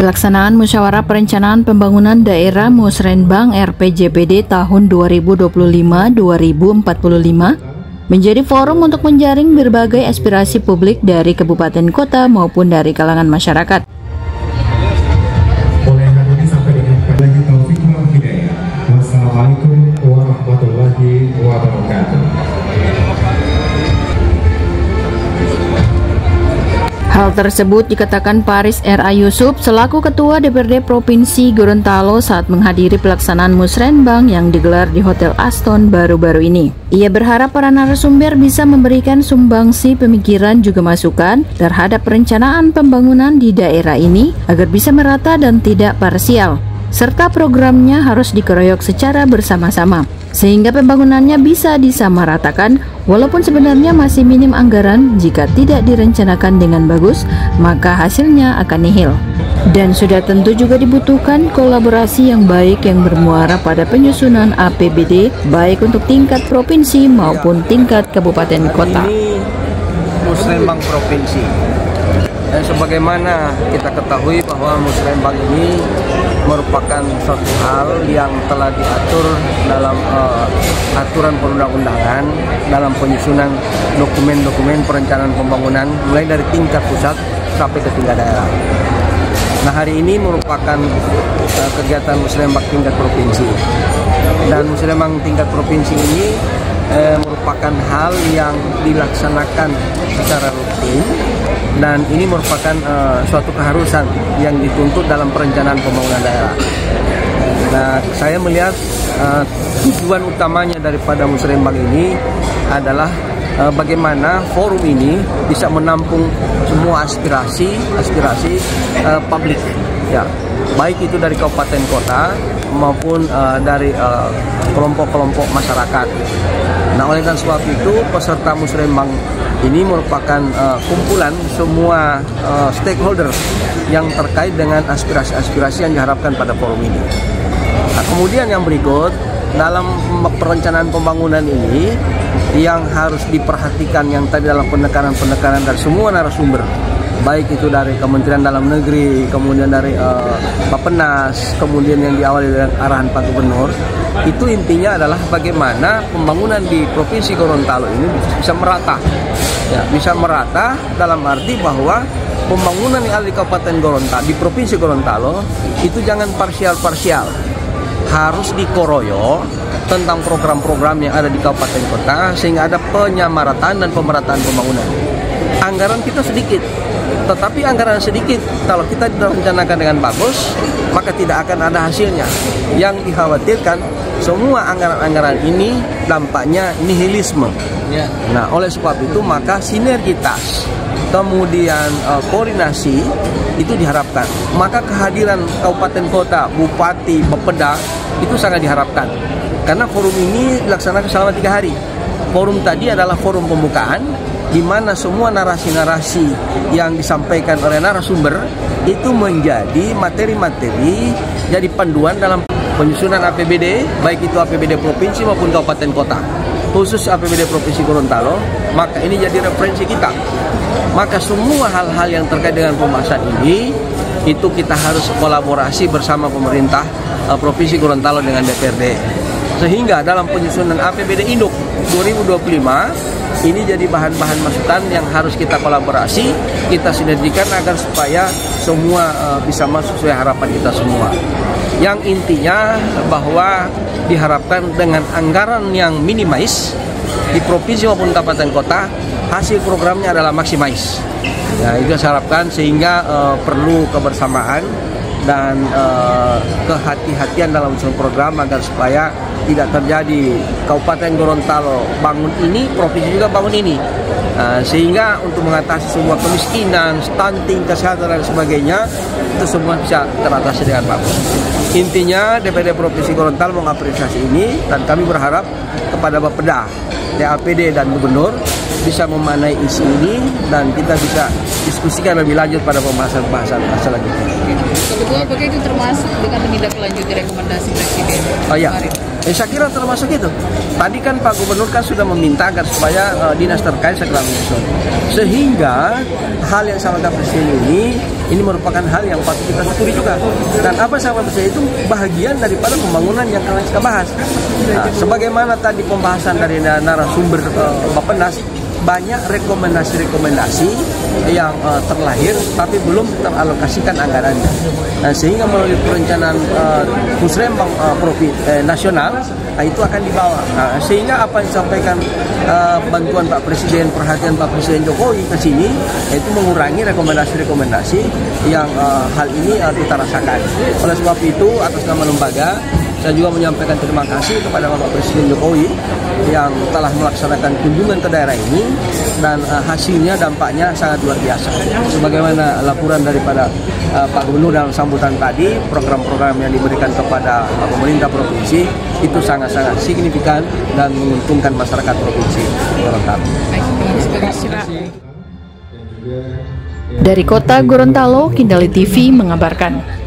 Pelaksanaan Musyawarah Perencanaan Pembangunan Daerah Musrenbang RPJPD tahun 2025-2045 menjadi forum untuk menjaring berbagai aspirasi publik dari kabupaten kota maupun dari kalangan masyarakat. Wassalamualaikum warahmatullahi wabarakatuh. Hal tersebut dikatakan Paris R.A. Yusuf selaku Ketua DPRD Provinsi Gorontalo saat menghadiri pelaksanaan Musrenbang yang digelar di Hotel Aston baru-baru ini. Ia berharap para narasumber bisa memberikan sumbangsi pemikiran juga masukan terhadap perencanaan pembangunan di daerah ini agar bisa merata dan tidak parsial, serta programnya harus dikeroyok secara bersama-sama sehingga pembangunannya bisa disamaratakan walaupun sebenarnya masih minim anggaran. Jika tidak direncanakan dengan bagus maka hasilnya akan nihil, dan sudah tentu juga dibutuhkan kolaborasi yang baik yang bermuara pada penyusunan APBD baik untuk tingkat provinsi maupun tingkat kabupaten kota. Ini Musrenbang provinsi. Dan sebagaimana kita ketahui bahwa Musrenbang ini merupakan suatu hal yang telah diatur dalam aturan perundang-undangan dalam penyusunan dokumen-dokumen perencanaan pembangunan mulai dari tingkat pusat sampai ke tingkat daerah. Nah, hari ini merupakan kegiatan Musrenbang tingkat provinsi, dan Musrenbang tingkat provinsi ini merupakan hal yang dilaksanakan secara rutin, dan ini merupakan suatu keharusan yang dituntut dalam perencanaan pembangunan daerah. Nah, saya melihat tujuan utamanya daripada Musrenbang ini adalah bagaimana forum ini bisa menampung semua aspirasi publik, ya, baik itu dari kabupaten kota maupun dari kelompok-kelompok masyarakat. Nah, oleh karena sebab itu peserta Musrenbang ini merupakan kumpulan semua stakeholder yang terkait dengan aspirasi-aspirasi yang diharapkan pada forum ini. Nah, kemudian yang berikut, dalam perencanaan pembangunan ini yang harus diperhatikan yang tadi dalam penekanan dari semua narasumber, baik itu dari Kementerian Dalam Negeri, kemudian dari Bappenas, kemudian yang diawali dengan arahan Pak Gubernur, itu intinya adalah bagaimana pembangunan di Provinsi Gorontalo ini bisa merata. Ya, bisa merata dalam arti bahwa pembangunan yang ada di Kabupaten Gorontalo, di Provinsi Gorontalo, itu jangan parsial-parsial, harus dikoroyo tentang program-program yang ada di kabupaten kota sehingga ada penyamaratan dan pemerataan pembangunan. Anggaran kita sedikit, tetapi anggaran sedikit kalau kita direncanakan dengan bagus maka tidak akan ada hasilnya. Yang dikhawatirkan semua anggaran-anggaran ini dampaknya nihilisme. Nah, oleh sebab itu maka sinergitas kemudian koordinasi itu diharapkan. Maka kehadiran kabupaten kota, bupati, bapeda itu sangat diharapkan. Karena forum ini dilaksanakan selama 3 hari. Forum tadi adalah forum pembukaan, di mana semua narasi-narasi yang disampaikan oleh narasumber itu menjadi materi-materi, jadi panduan dalam penyusunan APBD, baik itu APBD provinsi maupun kabupaten kota. Khusus APBD Provinsi Gorontalo, maka ini jadi referensi kita. Maka semua hal-hal yang terkait dengan pembahasan ini itu kita harus kolaborasi bersama pemerintah Provinsi Gorontalo dengan DPRD, sehingga dalam penyusunan APBD Induk 2025 ini jadi bahan-bahan masukan yang harus kita kolaborasi, kita sinergikan agar supaya semua bisa masuk sesuai harapan kita semua. Yang intinya bahwa diharapkan dengan anggaran yang minimais di provinsi maupun kabupaten kota, hasil programnya adalah maksimais. Ya, itu saya harapkan, sehingga perlu kebersamaan dan kehati-hatian dalam usulan program agar supaya tidak terjadi Kabupaten Gorontalo bangun ini, provinsi juga bangun ini. Sehingga untuk mengatasi semua kemiskinan, stunting, kesehatan dan sebagainya, itu semua bisa teratasi dengan bagus. Intinya DPRD Provinsi Gorontalo mengapresiasi ini, dan kami berharap kepada Bapeda, DAPD dan Gubernur bisa memanai isu ini dan kita bisa diskusikan lebih lanjut pada pembahasan-pembahasan selanjutnya. Kebetulan apakah itu termasuk dengan menindaklanjuti rekomendasi Presiden? Oh iya, saya kira termasuk itu. Tadi kan Pak Gubernur kan sudah meminta agar supaya dinas terkait segera menyusun, sehingga hal yang sama dengan Presiden ini ini merupakan hal yang patut kita syukuri juga. Dan apa sama saya itu bahagian daripada pembangunan yang kalian kita bahas. Nah, sebagaimana tadi pembahasan dari narasumber Bappenas, banyak rekomendasi-rekomendasi yang terlahir tapi belum teralokasikan anggarannya. Nah, sehingga melalui perencanaan Musrembang nasional, itu akan dibawa. Nah, sehingga apa yang disampaikan bantuan Pak Presiden, perhatian Pak Presiden Jokowi ke sini, yaitu mengurangi rekomendasi-rekomendasi yang hal ini kita rasakan. Oleh sebab itu, atas nama lembaga, saya juga menyampaikan terima kasih kepada Bapak Presiden Jokowi yang telah melaksanakan kunjungan ke daerah ini, dan hasilnya, dampaknya sangat luar biasa. Sebagaimana laporan daripada Pak Gubernur dalam sambutan tadi, program-program yang diberikan kepada pemerintah provinsi itu sangat-sangat signifikan dan menguntungkan masyarakat provinsi Gorontalo. Dari kota Gorontalo, Kindali TV mengabarkan.